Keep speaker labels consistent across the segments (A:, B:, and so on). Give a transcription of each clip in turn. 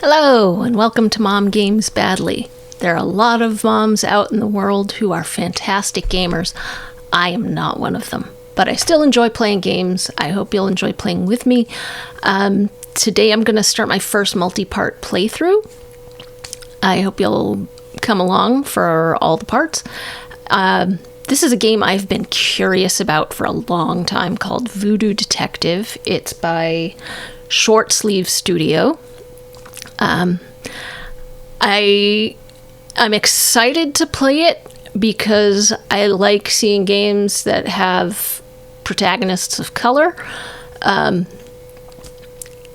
A: Hello, and welcome to Mom Games Badly. There are a lot of moms out in the world who are fantastic gamers. I am not one of them, but I still enjoy playing games. I hope you'll enjoy playing with me. Today I'm going to start my first multi-part playthrough. I hope you'll come along for all the parts. This is a game I've been curious about for a long time called Voodoo Detective. It's by Short Sleeve Studio. I'm excited to play it because I like seeing games that have protagonists of color.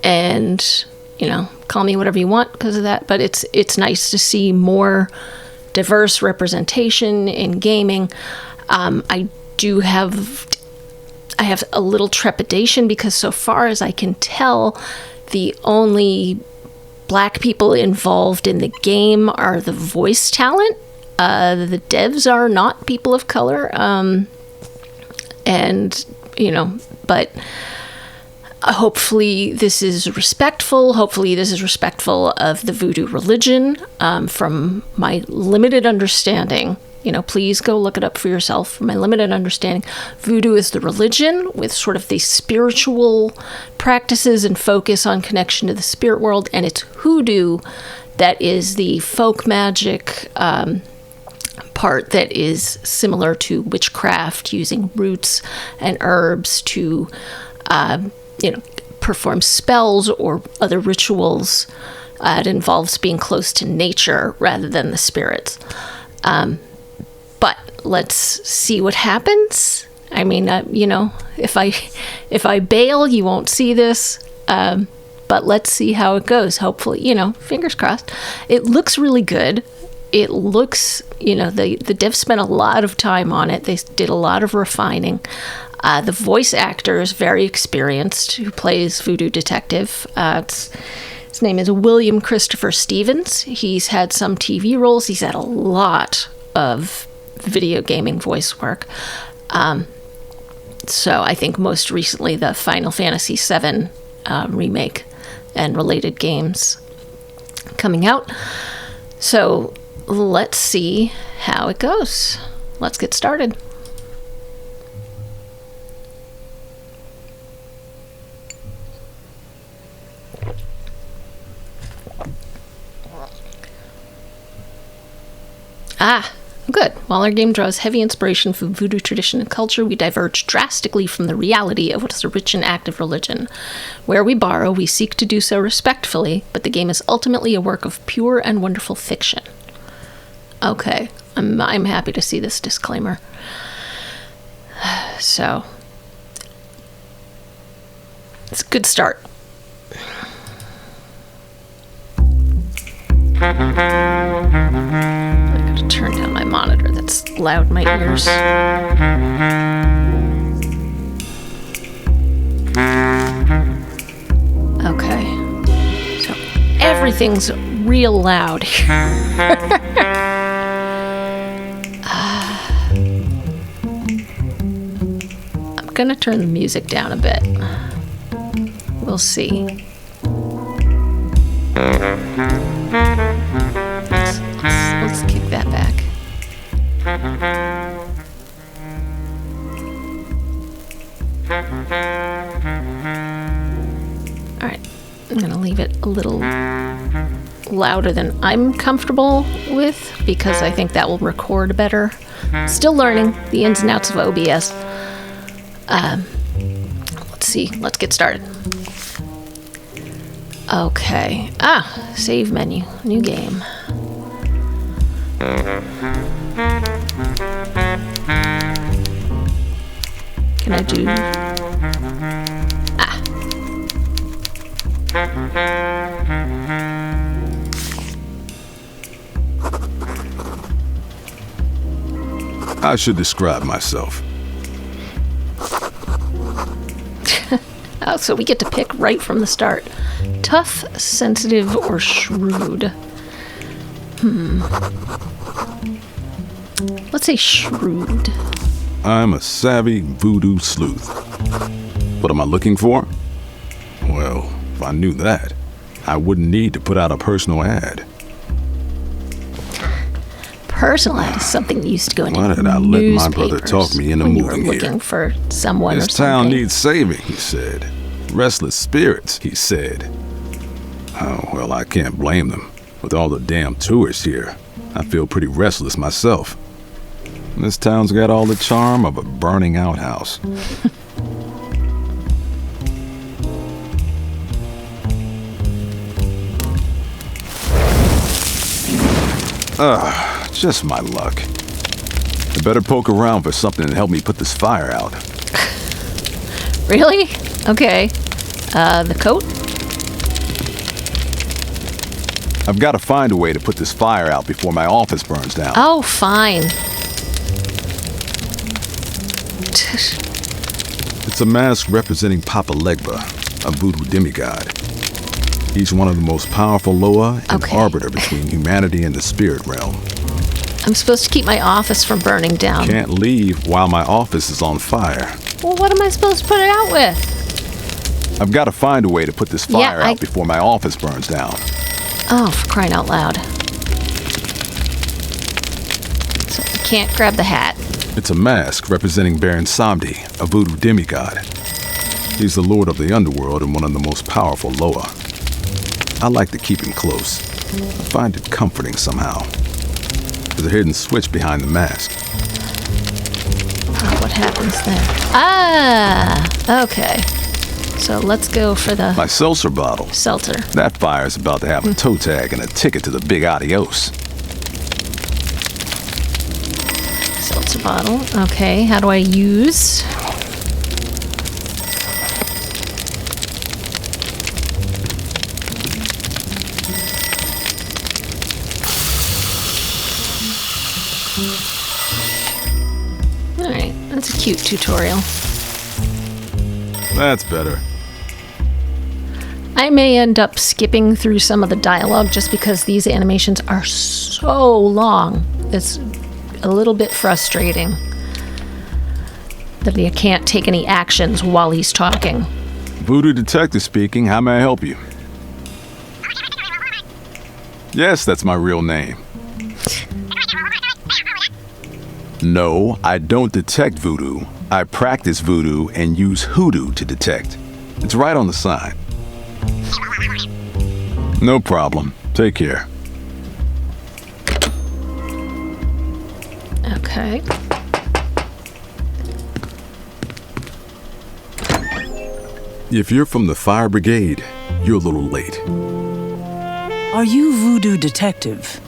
A: And, you know, call me whatever you want because of that. But it's nice to see more diverse representation in gaming. I have a little trepidation because so far as I can tell, the only Black people involved in the game are the voice talent. The devs are not people of color. But hopefully this is respectful. Hopefully this is respectful of the voodoo religion. From my limited understanding, please go look it up for yourself. From my limited understanding, voodoo is the religion with sort of the spiritual practices and focus on connection to the spirit world, and it's hoodoo that is the folk magic part that is similar to witchcraft, using roots and herbs to perform spells or other rituals. It involves being close to nature rather than the spirits. But let's see what happens. I mean, if I bail, you won't see this. But let's see how it goes. Hopefully, fingers crossed. It looks really good. It looks, the devs spent a lot of time on it. They did a lot of refining. The voice actor is very experienced, who plays Voodoo Detective. His name is William Christopher Stevens. He's had some TV roles. He's had a lot of video gaming voice work. So I think most recently the Final Fantasy VII remake and related games coming out. So let's see how it goes. Let's get started. Good. While our game draws heavy inspiration from voodoo tradition and culture, we diverge drastically from the reality of what is a rich and active religion. Where we borrow, we seek to do so respectfully, but the game is ultimately a work of pure and wonderful fiction. Okay, I'm happy to see this disclaimer. So, it's a good start. I gotta turn down my monitor. That's loud in my ears. Okay. So everything's real loud here. I'm gonna turn the music down a bit. We'll see. Let's kick that back. Alright, I'm going to leave it a little louder than I'm comfortable with because I think that will record better. Still learning the ins and outs of OBS. Let's see, let's get started. Okay. Save menu. New game. Can I do...
B: I should describe myself.
A: Oh, so we get to pick right from the start. Tough, sensitive, or shrewd? Let's say shrewd.
B: I'm a savvy voodoo sleuth. What am I looking for? Well, if I knew that. I wouldn't need to put out a personal ad.
A: Personal ad is something that used to go into
B: Why did I let my brother
A: newspapers
B: talk me into
A: when you were
B: moving here?
A: looking for someone or
B: This town
A: something.
B: needs saving, he said. Restless spirits, he said. Oh, well, I can't blame them. With all the damn tourists here, I feel pretty restless myself. This town's got all the charm of a burning outhouse. Just my luck. I better poke around for something to help me put this fire out.
A: Really? Okay. The coat?
B: I've got to find a way to put this fire out before my office burns down.
A: Oh, fine.
B: It's a mask representing Papa Legba, a voodoo demigod. He's one of the most powerful Loa and
A: Okay.
B: arbiter between humanity and the spirit realm.
A: I'm supposed to keep my office from burning down.
B: Can't leave while my office is on fire.
A: Well, what am I supposed to put it out with?
B: I've got to find a way to put this fire
A: Yeah,
B: out before my office burns down.
A: Oh, for crying out loud. So I can't grab the hat.
B: It's a mask representing Baron Samdi, a voodoo demigod. He's the lord of the underworld and one of the most powerful Loa. I like to keep him close. I find it comforting somehow. There's a hidden switch behind the mask.
A: Oh, what happens then? Ah, okay. So let's go for the
B: My seltzer bottle.
A: seltzer.
B: That fire's about to have a toe tag and a ticket to the big adios.
A: Seltzer bottle. Okay, how do I use? Alright, that's a cute tutorial.
B: That's better.
A: I may end up skipping through some of the dialogue just because these animations are so long. It's a little bit frustrating that you can't take any actions while he's talking.
B: Voodoo Detective speaking. How may I help you? Yes, that's my real name. No, I don't detect voodoo. I practice voodoo and use hoodoo to detect. It's right on the sign. No problem. Take care.
A: Okay.
B: If you're from the fire brigade, you're a little late.
C: Are you Voodoo Detective?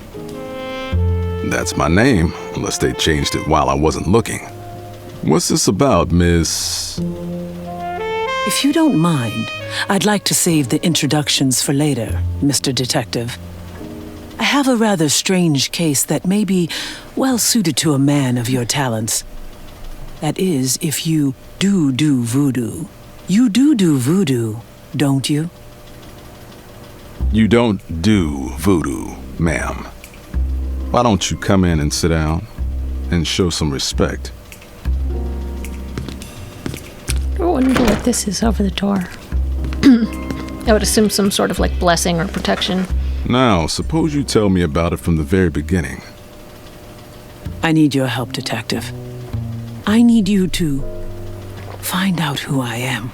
B: That's my name, unless they changed it while I wasn't looking. What's this about, Miss...
C: If you don't mind, I'd like to save the introductions for later, Mr. Detective. I have a rather strange case that may be well suited to a man of your talents. That is, if you do voodoo. You do voodoo, don't you?
B: You don't do voodoo, ma'am. Why don't you come in and sit down and show some respect?
A: I wonder what this is over the door. I would assume some sort of like blessing or protection.
B: Now, suppose you tell me about it from the very beginning.
C: I need your help, Detective. I need you to find out who I am.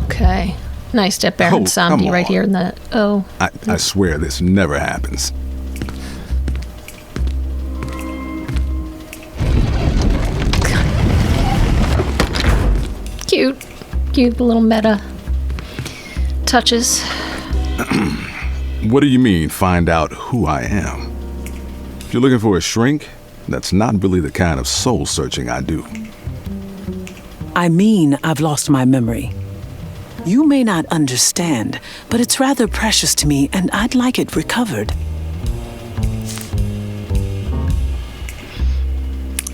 A: Okay. Nice to Baron
B: Oh,
A: Samdi
B: come
A: right
B: on.
A: here in the... Oh.
B: I swear this never happens.
A: Cute. Cute little meta touches.
B: What do you mean, find out who I am? If you're looking for a shrink, that's not really the kind of soul-searching I do.
C: I mean, I've lost my memory. You may not understand, but it's rather precious to me, and I'd like it recovered.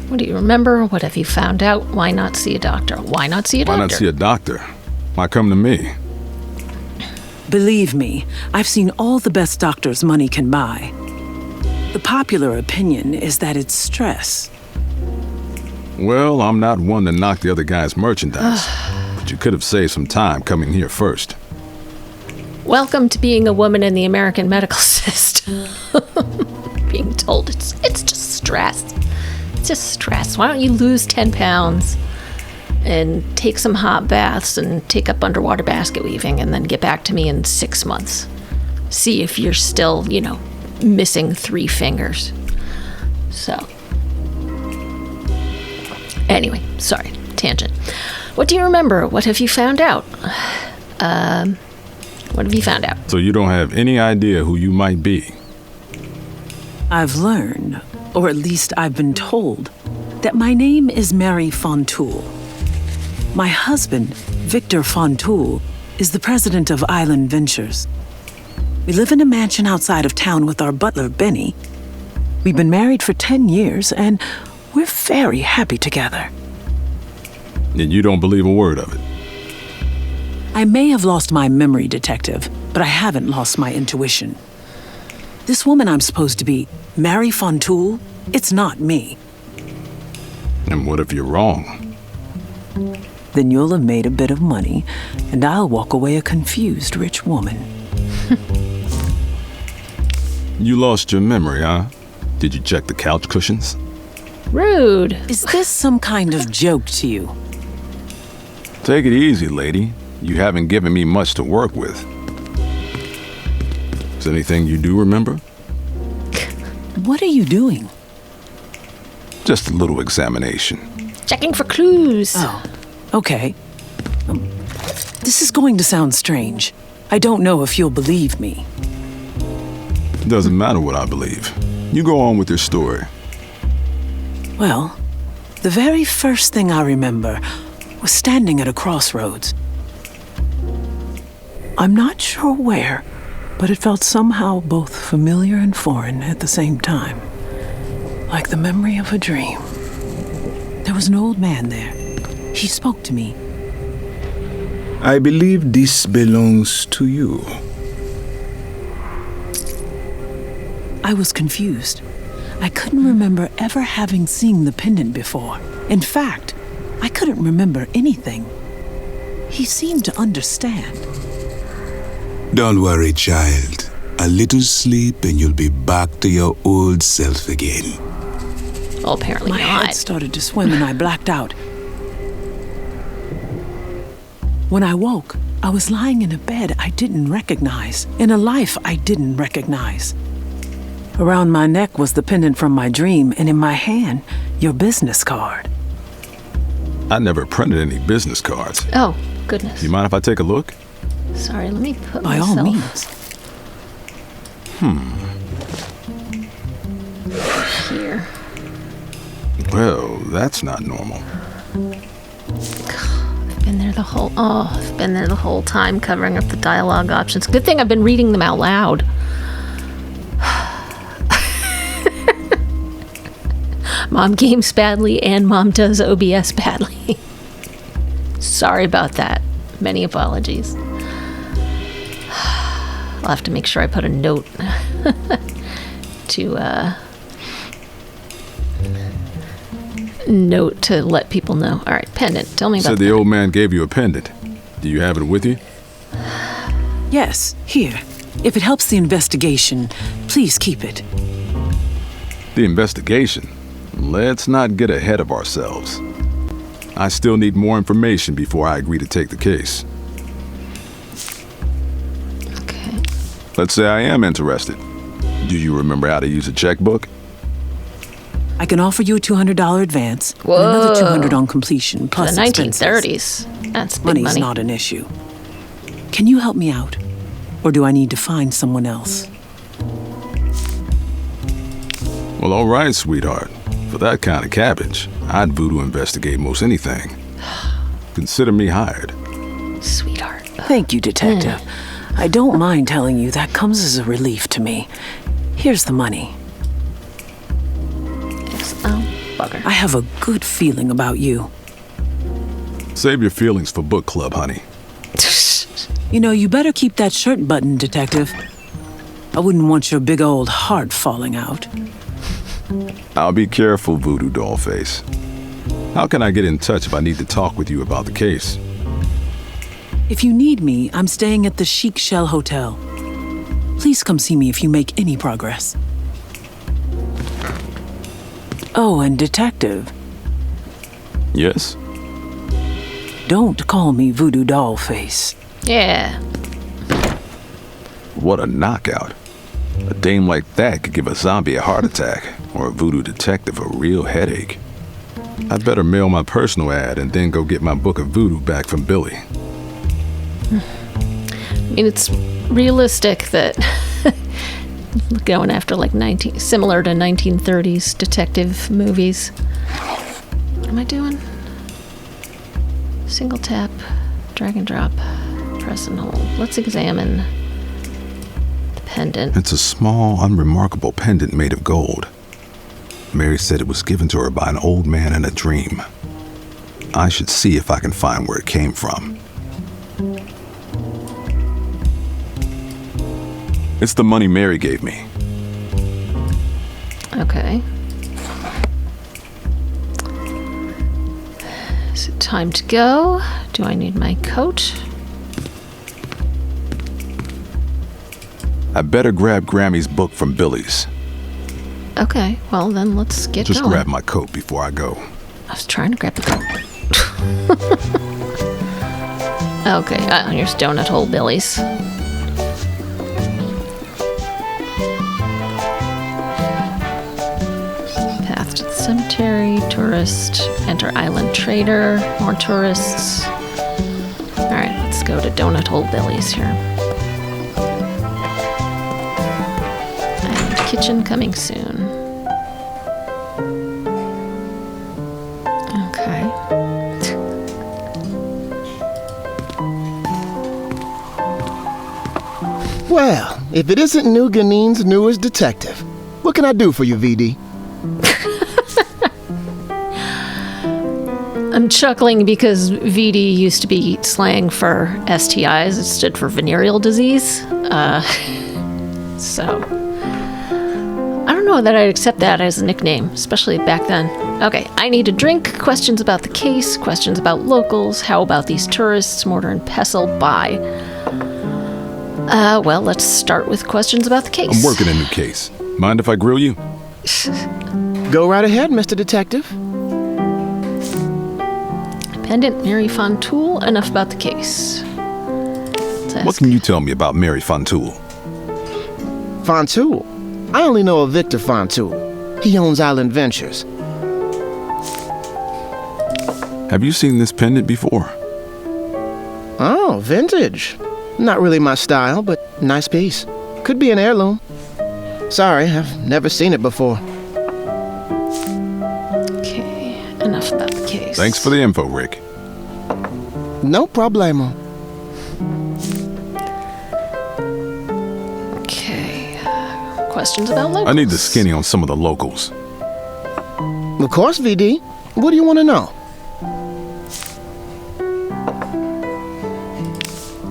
A: What do you remember? What have you found out? Why not see a doctor? Why not see a
B: Why
A: doctor?
B: not see a doctor? Why come to me?
C: Believe me, I've seen all the best doctors money can buy. The popular opinion is that it's stress.
B: Well, I'm not one to knock the other guy's merchandise. you could have saved some time coming here first.
A: Welcome to being a woman in the American medical system. Being told it's just stress. It's just stress. Why don't you lose 10 pounds and take some hot baths and take up underwater basket weaving and then get back to me in 6 months. See if you're still, missing 3 fingers. So, anyway, sorry, tangent. What do you remember? What have you found out? What have you found out?
B: So you don't have any idea who you might be?
C: I've learned, or at least I've been told, that my name is Mary Fontoul. My husband, Victor Fontoul, is the president of Island Ventures. We live in a mansion outside of town with our butler, Benny. We've been married for 10 years, and we're very happy together.
B: And you don't believe a word of it?
C: I may have lost my memory, Detective, but I haven't lost my intuition. This woman I'm supposed to be, Mary Fontoul, it's not me.
B: And what if you're wrong?
C: Then you'll have made a bit of money, and I'll walk away a confused rich woman.
B: You lost your memory, huh? Did you check the couch cushions?
A: Rude.
C: Is this some kind of joke to you?
B: Take it easy, lady. You haven't given me much to work with. Is there anything you do remember?
C: What are you doing?
B: Just a little examination.
A: Checking for clues.
C: Oh, okay. This is going to sound strange. I don't know if you'll believe me.
B: It doesn't matter what I believe. You go on with your story.
C: Well, the very first thing I remember was standing at a crossroads. I'm not sure where, but it felt somehow both familiar and foreign at the same time. Like the memory of a dream. There was an old man there. He spoke to me.
D: I believe this belongs to you.
C: I was confused. I couldn't remember ever having seen the pendant before. In fact, I couldn't remember anything. He seemed to understand.
D: Don't worry, child. A little sleep and you'll be back to your old self again.
A: Well, apparently
C: My
A: not.
C: head started to swim and I blacked out. When I woke, I was lying in a bed I didn't recognize, in a life I didn't recognize. Around my neck was the pendant from my dream, and in my hand, your business card.
B: I never printed any business cards.
A: Oh, goodness.
B: You mind if I take a look?
A: Sorry, let me put
C: By
A: myself...
C: all means.
A: Here.
B: Well, that's not normal.
A: I've been there the whole time covering up the dialogue options. Good thing I've been reading them out loud. Mom games badly and Mom does OBS badly. Sorry about that. Many apologies. I'll have to make sure I put a note to let people know. All right, pendant. Tell me
B: You
A: about
B: said the old man gave you a pendant. Do you have it with you?
C: Yes, here. If it helps the investigation, please keep it.
B: The investigation? Let's not get ahead of ourselves. I still need more information before I agree to take the case.
A: Okay.
B: Let's say I am interested. Do you remember how to use a checkbook?
C: I can offer you a $200 advance
A: Whoa.
C: and another $200 on completion, plus
A: The
C: expenses.
A: 1930s. That's big
C: Money's
A: money.
C: not an issue. Can you help me out? Or do I need to find someone else?
B: Well, all right, sweetheart. For that kind of cabbage, I'd voodoo investigate most anything. Consider me hired.
A: Sweetheart.
C: Thank you, Detective. I don't mind telling you that comes as a relief to me. Here's the money.
A: Yes. Oh, bugger.
C: I have a good feeling about you.
B: Save your feelings for book club, honey.
C: You know, you better keep that shirt buttoned, Detective. I wouldn't want your big old heart falling out.
B: I'll be careful, Voodoo Dollface. How can I get in touch if I need to talk with you about the case?
C: If you need me, I'm staying at the Chic Shell Hotel. Please come see me if you make any progress. Oh, and Detective,
B: Yes?
C: don't call me Voodoo Dollface.
A: Yeah.
B: What a knockout. A dame like that could give a zombie a heart attack, or a voodoo detective a real headache. I'd better mail my personal ad and then go get my book of voodoo back from Billy.
A: I mean, it's realistic that going after like similar to 1930s detective movies. What am I doing? Single tap, drag and drop, press and hold. Let's examine the pendant.
B: It's a small, unremarkable pendant made of gold. Mary said it was given to her by an old man in a dream. I should see if I can find where it came from. It's the money Mary gave me.
A: Okay. Is it time to go? Do I need my coat?
B: I better grab Grammy's book from Billy's.
A: Okay, well then let's get
B: Just
A: going.
B: grab my coat before I go.
A: I was trying to grab the coat. Okay, here's Donut Hole Billy's. Path to the cemetery, tourist, enter island trader, more tourists. Alright, let's go to Donut Hole Billy's here. And kitchen coming soon. Okay.
E: Well, if it isn't New Guinea's newest detective, what can I do for you, VD?
A: I'm chuckling because VD used to be slang for STIs. It stood for venereal disease. So, I don't know that I'd accept that as a nickname, especially back then. Okay, I need a drink, questions about the case, questions about locals, how about these tourists, mortar and pestle, bye. Well, let's start with questions about the case.
B: I'm working a new case. Mind if I grill you?
E: Go right ahead, Mr. Detective.
A: Pendant, Mary Fontoul, enough about the case.
B: What can you tell me about Mary Fontoul?
E: Fontoul? I only know of Victor Fontoul. He owns Island Ventures.
B: Have you seen this pendant before?
E: Oh, vintage. Not really my style, but nice piece. Could be an heirloom. Sorry, I've never seen it before.
A: Okay, enough about the case.
B: Thanks for the info, Rick.
E: No problemo.
A: Okay, questions about locals?
B: I need the skinny on some of the locals.
E: Of course, VD. What do you want to know?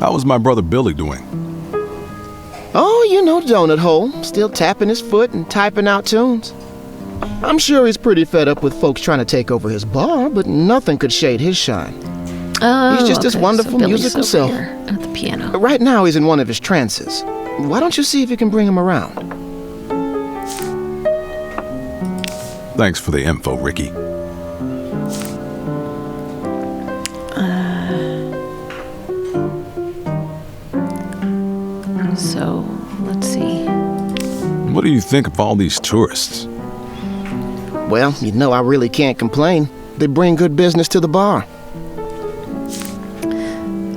B: How was my brother Billy doing?
E: Oh, you know Donut Hole. Still tapping his foot and typing out tunes. I'm sure he's pretty fed up with folks trying to take over his bar, but nothing could shade his shine.
A: Oh,
E: He's just his wonderful
A: Billy's
E: musical
A: over
E: self.
A: here at the piano.
E: Right now, he's in one of his trances. Why don't you see if you can bring him around?
B: Thanks for the info, Ricky.
A: So, let's see.
B: What do you think of all these tourists?
E: Well, you know I really can't complain. They bring good business to the bar.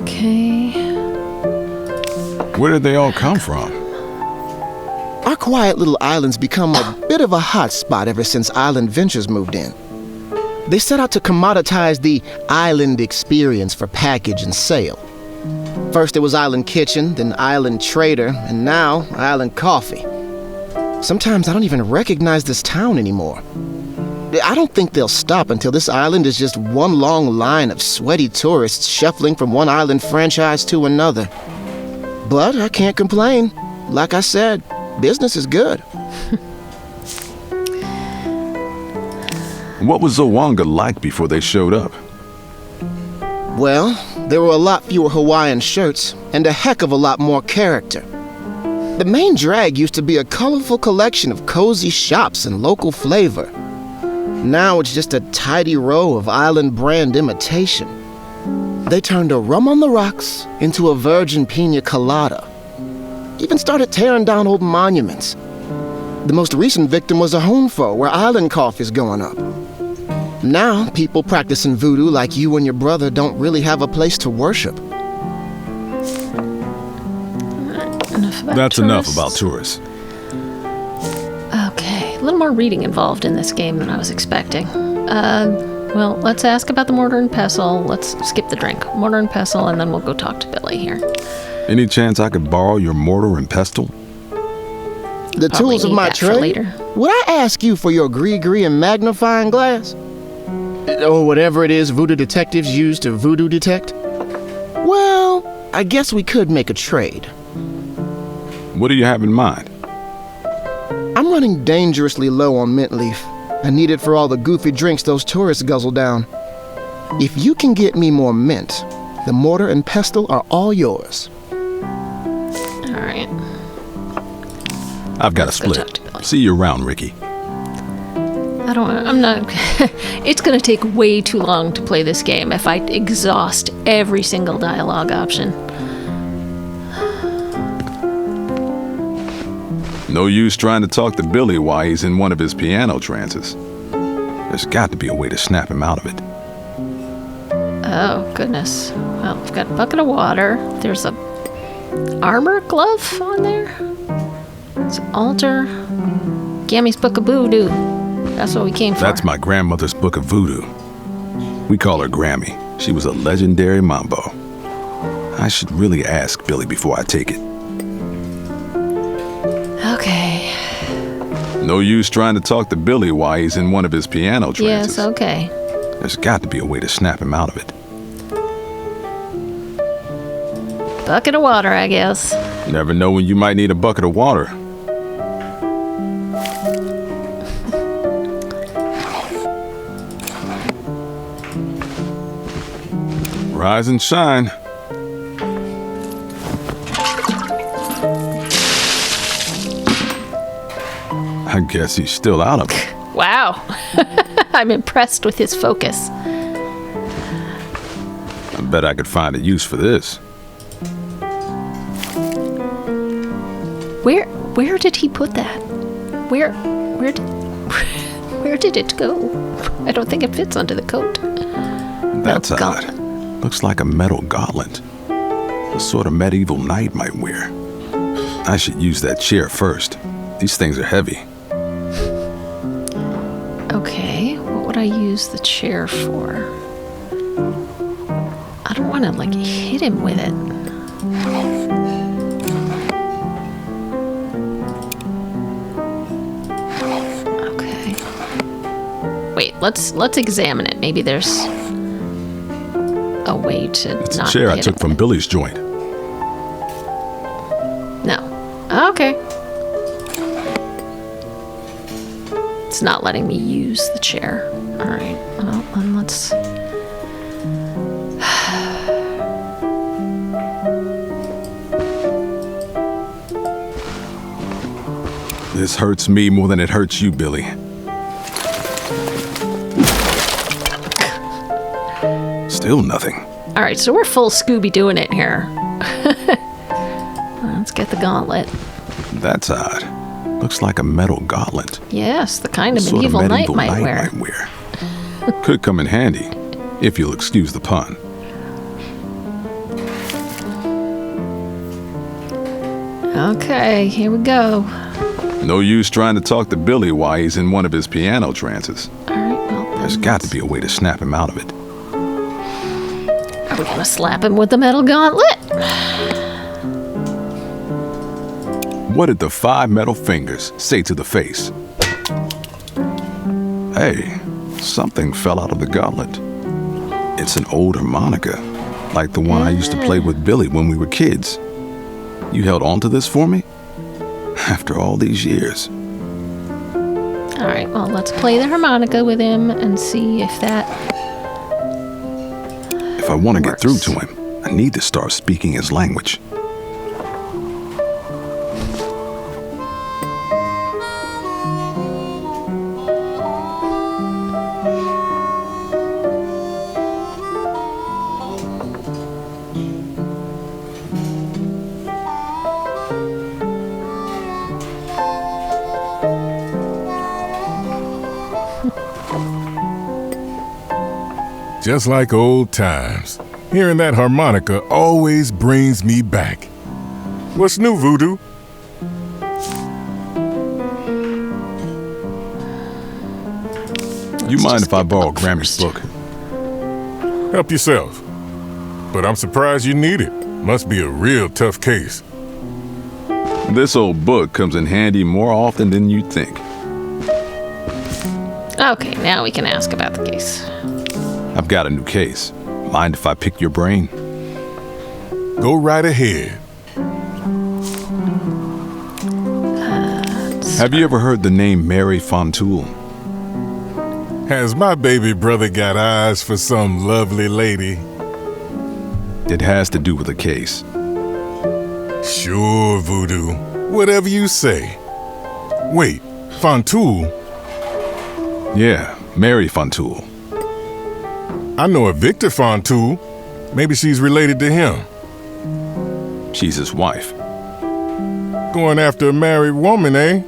A: Okay.
B: Where did they all come from?
E: Our quiet little island's become a bit of a hot spot ever since Island Ventures moved in. They set out to commoditize the island experience for package and sale. First it was Island Kitchen, then Island Trader, and now Island Coffee. Sometimes I don't even recognize this town anymore. I don't think they'll stop until this island is just one long line of sweaty tourists shuffling from one island franchise to another. But I can't complain. Like I said, business is good.
B: What was Zawanga like before they showed up?
E: Well, there were a lot fewer Hawaiian shirts and a heck of a lot more character. The main drag used to be a colorful collection of cozy shops and local flavor. Now it's just a tidy row of island brand imitation. They turned a rum on the rocks into a virgin pina colada. Even started tearing down old monuments. The most recent victim was a honfo where island coffee's going up. Now, people practicing voodoo like you and your brother don't really have a place to worship.
B: That's enough about tourists.
A: Okay, a little more reading involved in this game than I was expecting. Well, let's ask about the mortar and pestle. Let's skip the drink. Mortar and pestle, and then we'll go talk to Billy here.
B: Any chance I could borrow your mortar and pestle?
E: The
A: Probably
E: tools of
A: need
E: my
A: that for
E: trade?
A: later.
E: Would I ask you for your gree-gree and magnifying glass? Or whatever it is voodoo detectives use to voodoo detect? Well, I guess we could make a trade.
B: What do you have in mind?
E: I'm running dangerously low on mint leaf. I need it for all the goofy drinks those tourists guzzle down. If you can get me more mint, the mortar and pestle are all yours.
A: All right.
B: I've got
A: Let's
B: a
A: go
B: split.
A: talk to Billy.
B: See you around, Ricky.
A: I'm not. It's going to take way too long to play this game if I exhaust every single dialogue option.
B: No use trying to talk to Billy while he's in one of his piano trances. There's got to be a way to snap him out of it.
A: Oh, goodness. Well, we've got a bucket of water. There's a armor glove on there. It's an altar. Gammy's Book of Voodoo. That's what we came for.
B: That's my grandmother's book of voodoo. We call her Grammy. She was a legendary mambo. I should really ask Billy before I take it.
A: Okay.
B: No use trying to talk to Billy while he's in one of his piano trances.
A: Yes, okay.
B: There's got to be a way to snap him out of it.
A: Bucket of water, I guess.
B: Never know when you might need a bucket of water. Rise and shine. I guess he's still out of it.
A: Wow. I'm impressed with his focus.
B: I bet I could find a use for this.
A: Where did he put that? Where did it go? I don't think it fits under the coat.
B: That's
A: Metal
B: odd.
A: gauntlet.
B: Looks like a metal gauntlet. The sort of medieval knight might wear. I should use that chair first. These things are heavy.
A: Okay, what would I use the chair for? I don't want to, hit him with it. Okay. Wait, let's examine it. Maybe there's a way to
B: It's
A: not
B: a chair I
A: hit
B: took
A: it.
B: from Billy's joint.
A: No. Okay. It's not letting me use the chair. All right. Well, then let's.
B: This hurts me more than it hurts you, Billy. Still nothing.
A: All right, so we're full Scooby-Doo in it here. Let's get the gauntlet.
B: That's odd. Looks like a metal gauntlet.
A: Yes, the kind of
B: Sort
A: medieval,
B: of medieval
A: knight might
B: knight
A: wear.
B: might wear. Could come in handy, if you'll excuse the pun.
A: Okay, here we go.
B: No use trying to talk to Billy while he's in one of his piano trances.
A: All right, well, then
B: There's got to be a way to snap him out of it.
A: Are we gonna slap him with the metal gauntlet?
B: What did the 5 metal fingers say to the face? Hey, something fell out of the gauntlet. It's an old harmonica, like the one I used to play with Billy when we were kids. You held on to this for me? After all these years.
A: All right, well, let's play the harmonica with him and see if that.
B: If I want to get through to him, I need to start speaking his language.
F: Just like old times. Hearing that harmonica always brings me back. What's new, Voodoo?
B: You mind if I borrow Grammy's book?
F: Help yourself. But I'm surprised you need it. Must be a real tough case.
B: This old book comes in handy more often than you'd think.
A: Okay, now we can ask about the case.
B: I've got a new case. Mind if I pick your brain?
F: Go right ahead.
B: Have you ever heard the name Mary Fontoul?
F: Has my baby brother got eyes for some lovely lady?
B: It has to do with a case.
F: Sure, Voodoo. Whatever you say. Wait, Fontoul?
B: Yeah, Mary Fontoul.
F: I know a Victor Fontoul. Maybe she's related to him.
B: She's his wife.
F: Going after a married woman, eh?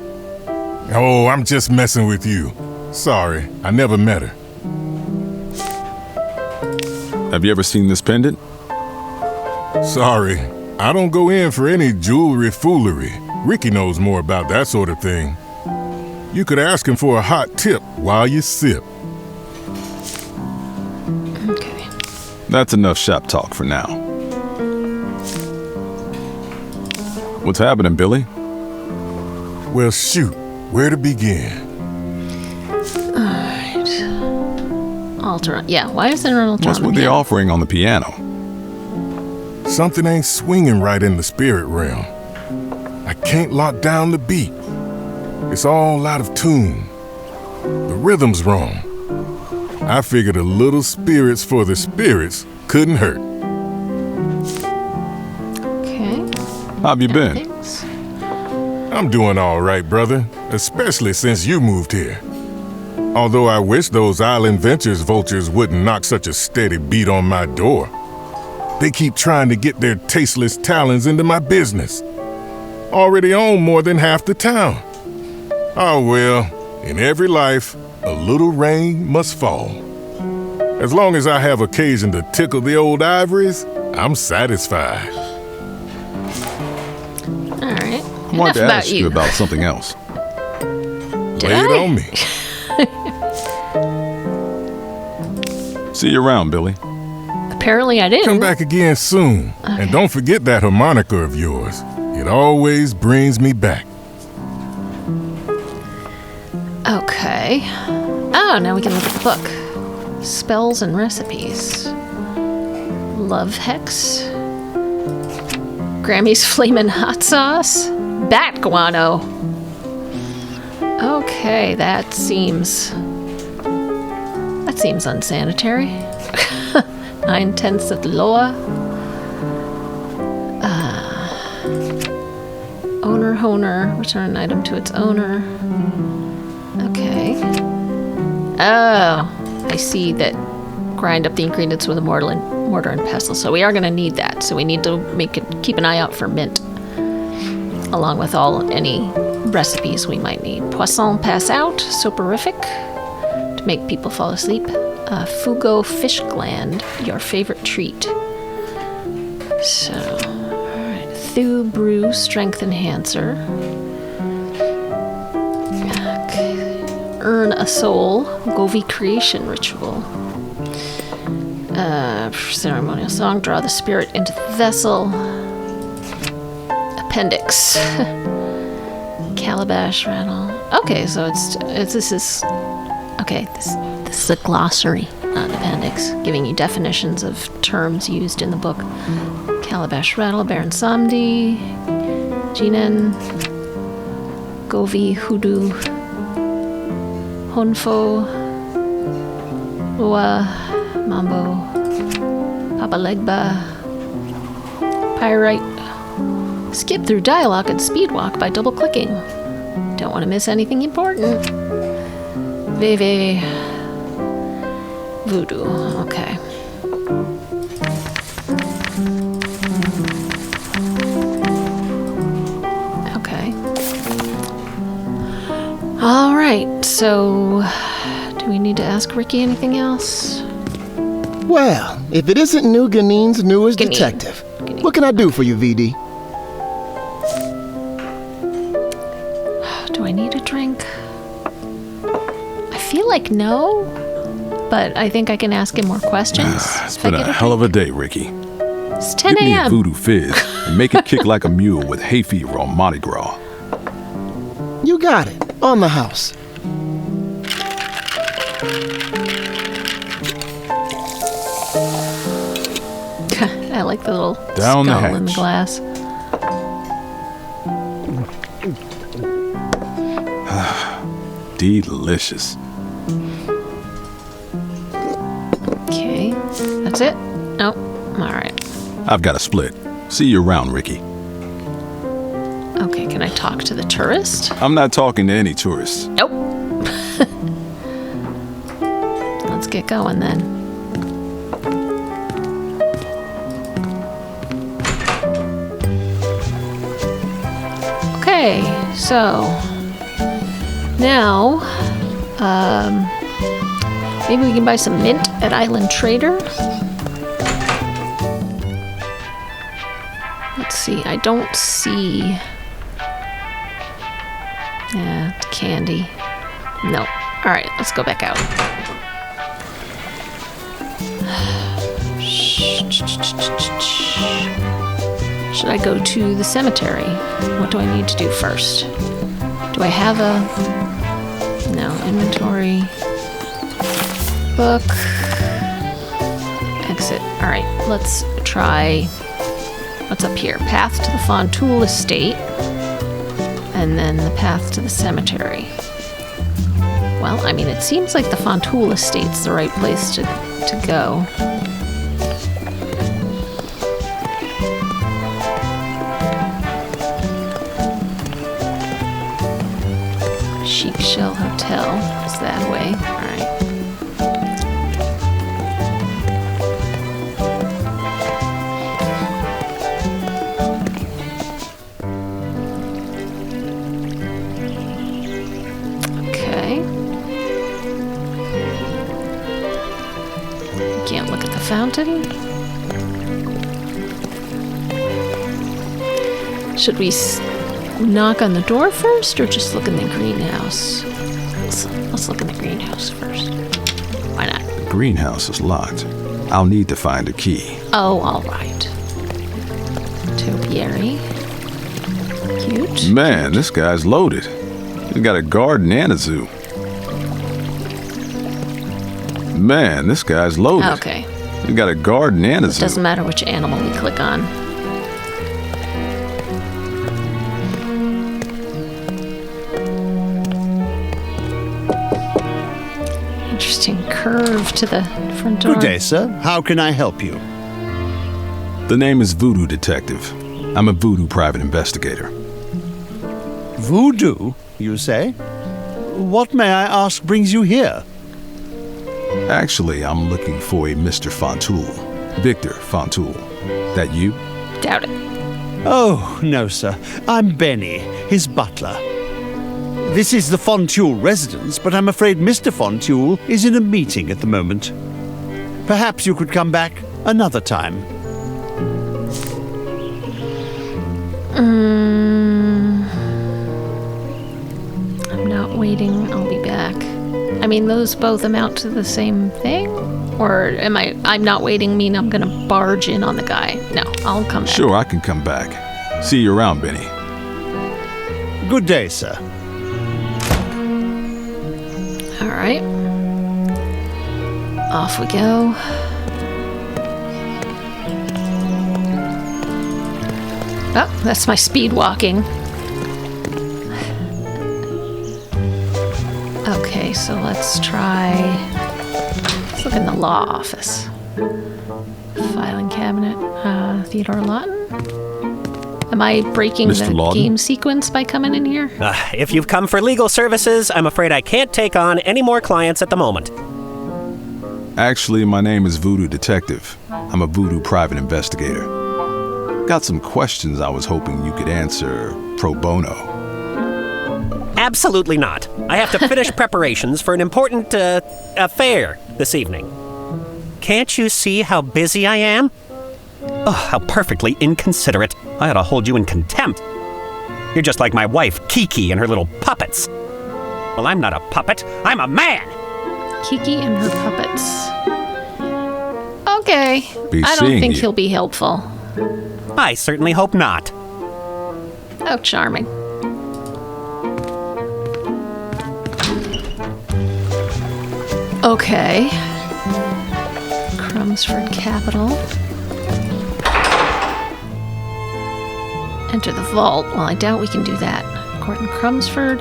F: Oh, I'm just messing with you. Sorry, I never met her.
B: Have you ever seen this pendant?
F: Sorry, I don't go in for any jewelry foolery. Ricky knows more about that sort of thing. You could ask him for a hot tip while you sip.
A: Okay.
B: That's enough shop talk for now. What's happening, Billy?
F: Well, shoot, where to begin?
A: Alright. Alter. Yeah, why is there an altar?
B: What's
A: on the
B: with the
A: piano?
B: offering on the piano?
F: Something ain't swinging right in the spirit realm. I can't lock down the beat. It's all out of tune. The rhythm's wrong. I figured a little spirits for the spirits couldn't hurt.
A: Okay.
B: How have you been?
A: Thanks.
F: I'm doing all right, brother, especially since you moved here. Although I wish those Island Ventures vultures wouldn't knock such a steady beat on my door. They keep trying to get their tasteless talons into my business. Already own more than half the town. Oh well, in every life, a little rain must fall. As long as I have occasion to tickle the old ivories, I'm satisfied.
A: Alright.
B: I wanted to
A: Enough
B: ask you about something else.
A: Did
F: Lay it
A: I?
F: on me.
B: See you around, Billy.
A: Apparently I didn't.
F: Come back again soon. And don't forget that harmonica of yours. It always brings me back.
A: Okay. Oh, now we can look at the book. Spells and recipes. Love hex. Grammy's flamin' hot sauce. Bat guano. Okay, that seems unsanitary. 9/10 of the Loa. Owner honer. Return an item to its owner. Okay. Oh, I see that. Grind up the ingredients with a mortar and pestle. So we are going to need that. So we need to keep an eye out for mint, along with any recipes we might need. Poisson pass out, soporific, to make people fall asleep. Fugo fish gland, your favorite treat. So, alright. Thu brew, strength enhancer. Okay. Earn a soul, Govi creation ritual. Ceremonial song, draw the spirit into the vessel. Appendix. Calabash rattle. Okay, so this is a glossary, not an appendix, giving you definitions of terms used in the book. Calabash rattle, Baron Samdi, Jinen, Govi, Hoodoo, Honfo, Lua, Mambo, Abalegba. Pyrite. Skip through dialogue and speedwalk by double-clicking. Don't want to miss anything important. Veve. Voodoo. Okay. Okay. All right. So, do we need to ask Ricky anything else?
E: Well, if it isn't New Ganine's newest
A: Ganine.
E: detective,
A: Ganine.
E: what can I do for you, VD?
A: Do I need a drink? I feel like no, but I think I can ask him more questions.
B: It's been a hell of a day, Ricky.
A: It's 10
B: Give me a
A: a.m.
B: voodoo fizz and make it kick like a mule with hay fever on Mardi Gras.
E: You got it. On the house.
A: I like the little
B: Down the
A: skull in the
B: hatch.
A: glass.
B: Delicious.
A: Okay, that's it? Nope. All right.
B: I've got a split. See you around, Ricky.
A: Okay, can I talk to the tourist?
B: I'm not talking to any tourists.
A: Nope. Let's get going then. Okay, so now maybe we can buy some mint at Island Trader. Let's see, I don't see. Yeah, it's candy. No. All right, let's go back out. Should I go to the cemetery? What do I need to do first? Do I have a... No, inventory. Book. Exit. All right, let's try... What's up here? Path to the Fontoul Estate. And then the path to the cemetery. Well, I mean, it seems like the Fontoul Estate's the right place to go. Chic Shell Hotel is that way. All right. Okay. Can't look at the fountain. Should we knock on the door first, or just look in the greenhouse? Let's look in the greenhouse first. Why not?
B: The greenhouse is locked. I'll need to find a key.
A: Oh, all right. Topiary. Cute.
B: Man, this guy's loaded. He's got a garden and a zoo. Man, this guy's loaded.
A: Okay.
B: He's got a garden and a zoo.
A: Doesn't matter which animal we click on. Interesting curve to the front door.
G: Good day, sir. How can I help you?
B: The name is Voodoo Detective. I'm a voodoo private investigator.
G: Voodoo, you say? What, may I ask, brings you here?
B: Actually, I'm looking for a Mr. Fontoul. Victor Fontoul. That you?
A: Doubt it.
G: Oh, no, sir. I'm Benny, his butler. This is the Fontoul residence, but I'm afraid Mr. Fontoul is in a meeting at the moment. Perhaps you could come back another time.
A: I'm not waiting. I'll be back. I mean, those both amount to the same thing? Or I'm not waiting mean I'm gonna barge in on the guy? No, I'll come back.
B: Sure, I can come back. See you around, Benny.
G: Good day, sir.
A: All right. Off we go. Oh, that's my speed walking. Okay, so let's look in the law office. Filing cabinet. Theodore Lawton? Am I breaking
B: Mr.
A: the
B: Lawton?
A: game sequence by coming in here?
H: If you've come for legal services, I'm afraid I can't take on any more clients at the moment.
B: Actually, my name is Voodoo Detective. I'm a voodoo private investigator. Got some questions I was hoping you could answer pro bono.
H: Absolutely not. I have to finish preparations for an important, affair this evening. Can't you see how busy I am? Oh, how perfectly inconsiderate. I ought to hold you in contempt. You're just like my wife, Kiki, and her little puppets. Well, I'm not a puppet. I'm a man.
A: Kiki and her puppets. Okay.
B: Be
A: I don't
B: seeing
A: think
B: you.
A: he'll be helpful.
H: I certainly hope not.
A: Oh, charming. Okay. Crumsford Capital. Enter the vault. Well, I doubt we can do that. Court in Crumsford.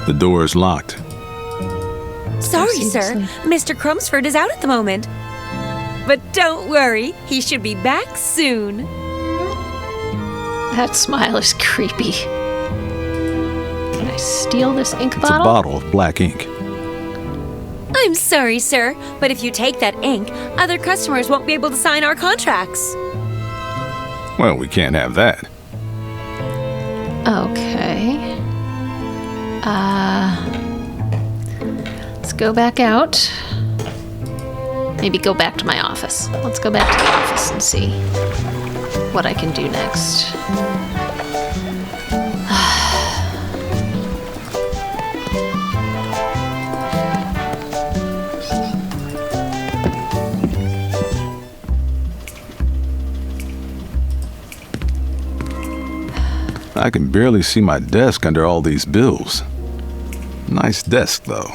B: The door is locked.
I: Sorry,
A: Seriously?
I: sir. Mr. Crumsford is out at the moment. But don't worry, he should be back soon.
A: That smile is creepy. Can I steal this ink
B: It's a
A: bottle?
B: bottle of black ink.
I: I'm sorry, sir, but if you take that ink, other customers won't be able to sign our contracts.
B: Well, we can't have that.
A: Okay. Let's go back out. Maybe go back to my office. Let's go back to the office and see what I can do next.
B: I can barely see my desk under all these bills. Nice desk, though.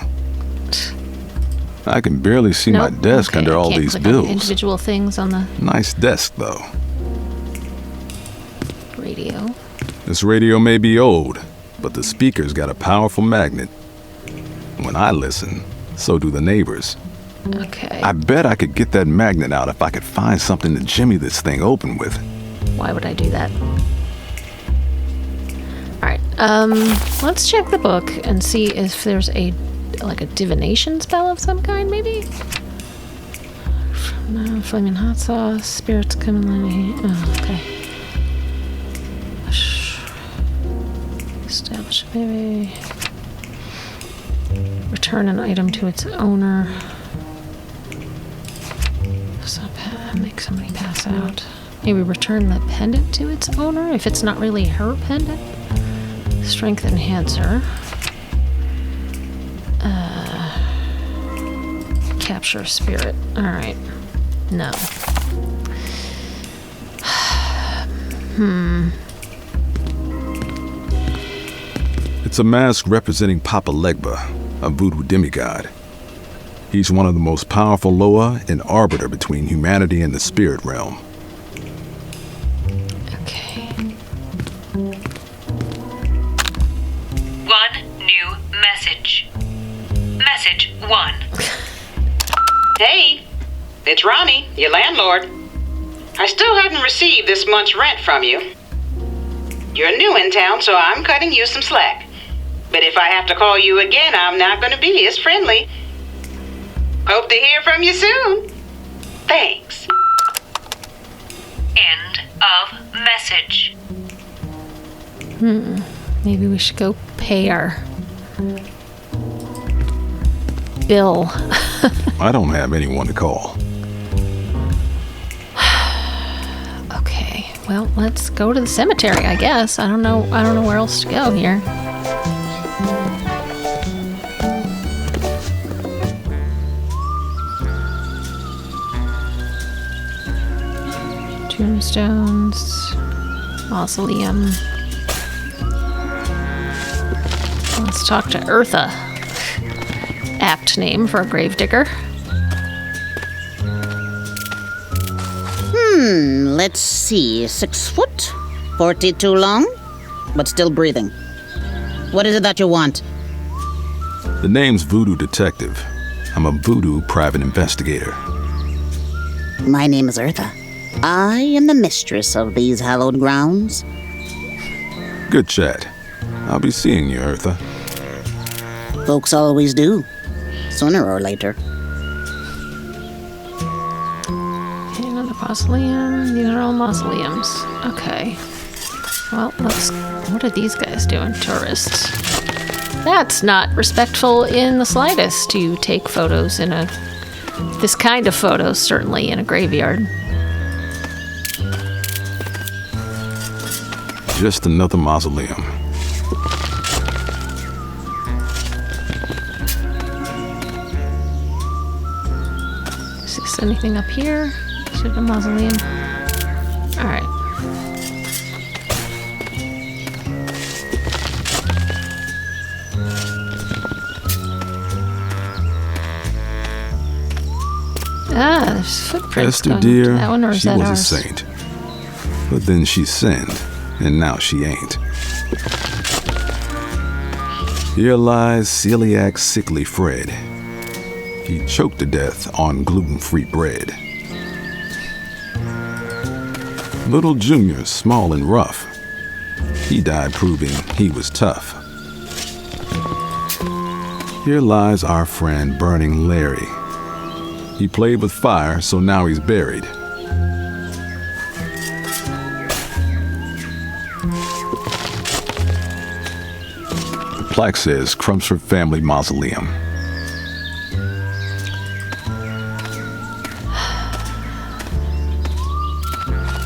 B: I can barely see my
A: Nope.
B: desk
A: Okay,
B: under
A: I
B: all
A: can't
B: these
A: click on
B: bills.
A: individual things on the
B: Nice desk, though.
A: radio.
B: This radio may be old, but the speaker's got a powerful magnet. When I listen, so do the neighbors.
A: Okay.
B: I bet I could get that magnet out if I could find something to jimmy this thing open with.
A: Why would I do that? Alright, let's check the book and see if there's a divination spell of some kind, maybe? Flaming hot sauce, spirits coming in. Oh, okay. Establish a baby. Return an item to its owner. Make somebody pass out. Maybe return the pendant to its owner if it's not really her pendant. Strength enhancer. Capture a spirit. Alright. No.
B: It's a mask representing Papa Legba, a voodoo demigod. He's one of the most powerful Loa and arbiter between humanity and the spirit realm.
A: Okay.
J: One new message. Message 1. Hey, it's Ronnie, your landlord. I still haven't received this month's rent from you. You're new in town, so I'm cutting you some slack. But if I have to call you again, I'm not going to be as friendly. Hope to hear from you soon. Thanks. End of message.
A: Maybe we should go pay our bill.
B: I don't have anyone to call.
A: Okay. Well, let's go to the cemetery, I guess. I don't know where else to go here. Tombstones, mausoleum. Let's talk to Eartha. Apt name for a gravedigger.
K: Let's see. 6 foot, 42 long, but still breathing. What is it that you want?
B: The name's Voodoo Detective. I'm a voodoo private investigator.
K: My name is Eartha. I am the mistress of these hallowed grounds.
B: Good chat. I'll be seeing you, Eartha.
K: Folks always do, sooner or later.
A: Okay, another mausoleum. These are all mausoleums. Okay. Well, what are these guys doing? Tourists. That's not respectful in the slightest to take photos this kind of photos, certainly in a graveyard.
B: Just another mausoleum.
A: Is this anything up here? Is it a mausoleum? Alright. Ah, there's footprints.
B: Esther,
A: going
B: dear,
A: to that one, or is
B: she
A: that
B: was
A: ours?
B: a saint. But then she sinned, and now she ain't. Here lies celiac sickly Fred. He choked to death on gluten-free bread. Little Junior, small and rough. He died proving he was tough. Here lies our friend Burning Larry. He played with fire, so now he's buried. The plaque says Crumpsford Family Mausoleum.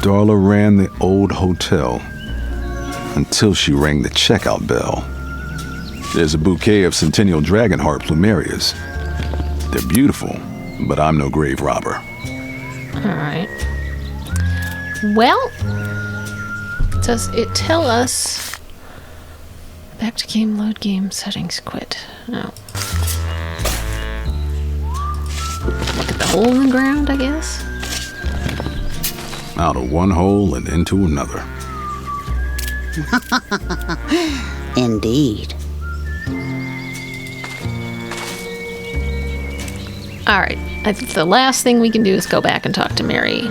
B: Darla ran the old hotel until she rang the checkout bell. There's a bouquet of Centennial Dragonheart plumerias. They're beautiful, but I'm no grave robber.
A: Alright. Well, does it tell us... Back to game, load game, settings, quit. No. Look at the hole in the ground, I guess?
B: Out of one hole and into another.
K: Indeed.
A: Alright, I think the last thing we can do is go back and talk to Mary.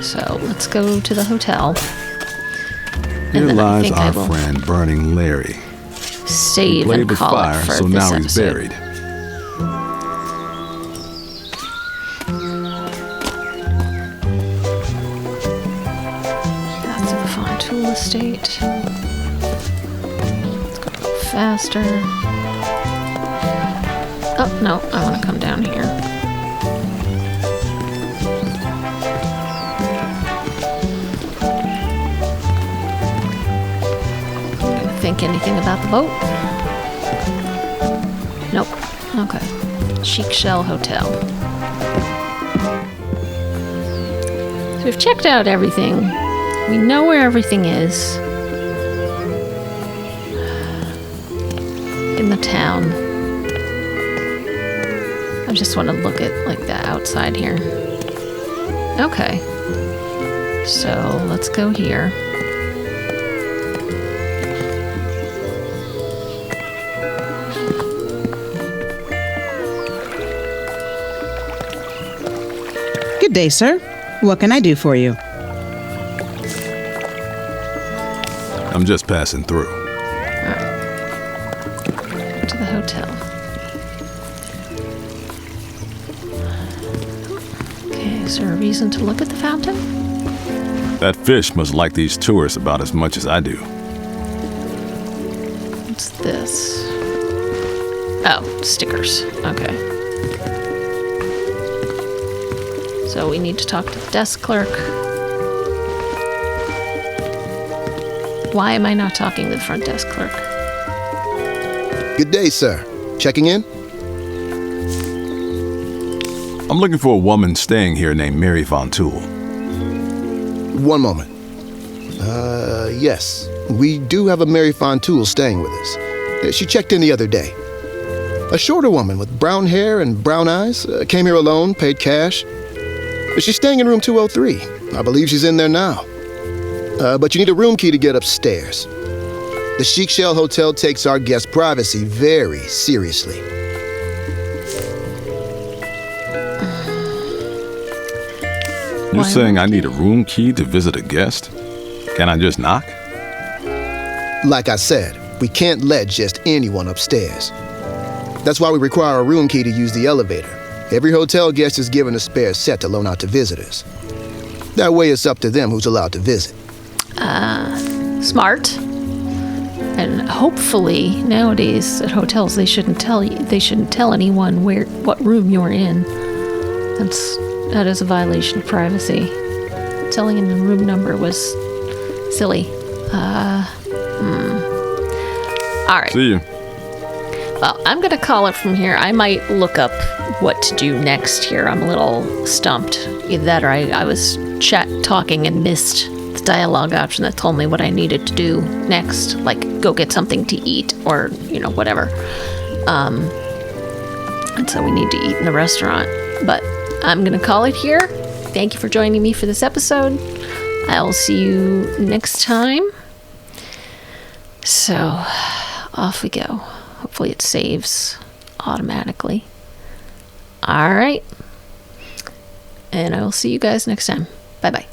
A: So let's go to the hotel.
B: Here lies our friend Burning Larry.
A: Save
B: played
A: and
B: with
A: call
B: fire,
A: it for
B: so
A: this
B: now he's
A: episode.
B: buried.
A: That's the Fontoul estate. Let's go a little faster. Oh, no, I want to come down here. Gonna think anything about the boat? Nope. Okay. Chic Shell Hotel. So we've checked out everything. We know where everything is. In the town. I just want to look at like the outside here. Okay. So let's go here.
L: Good day, sir. What can I do for you?
B: I'm just passing through.
A: To the hotel. Okay, is there a reason to look at the fountain?
B: That fish must like these tourists about as much as I do.
A: What's this? Oh, stickers. Okay. So we need to talk to the desk clerk. Why am I not talking to the front desk clerk?
E: Good day, sir. Checking in?
B: I'm looking for a woman staying here named Mary Fontoul.
E: One moment. Yes. We do have a Mary Fontoul staying with us. She checked in the other day. A shorter woman with brown hair and brown eyes. Came here alone, paid cash. She's staying in room 203. I believe she's in there now. But you need a room key to get upstairs. The Chic Shell Hotel takes our guests' privacy very seriously.
B: You're saying I need a room key to visit a guest? Can I just knock?
E: Like I said, we can't let just anyone upstairs. That's why we require a room key to use the elevator. Every hotel guest is given a spare set to loan out to visitors. That way it's up to them who's allowed to visit.
A: Smart. And hopefully nowadays at hotels they shouldn't tell anyone what room you're in. That is a violation of privacy. Telling them the room number was silly. All right.
B: See you.
A: Well, I'm going to call it from here. I might look up what to do next here. I'm a little stumped. Either that or I was talking and missed the dialogue option that told me what I needed to do next, like go get something to eat or, whatever. And so we need to eat in the restaurant. But I'm going to call it here. Thank you for joining me for this episode. I'll see you next time. So, off we go. Hopefully it saves automatically. All right. And I will see you guys next time. Bye-bye.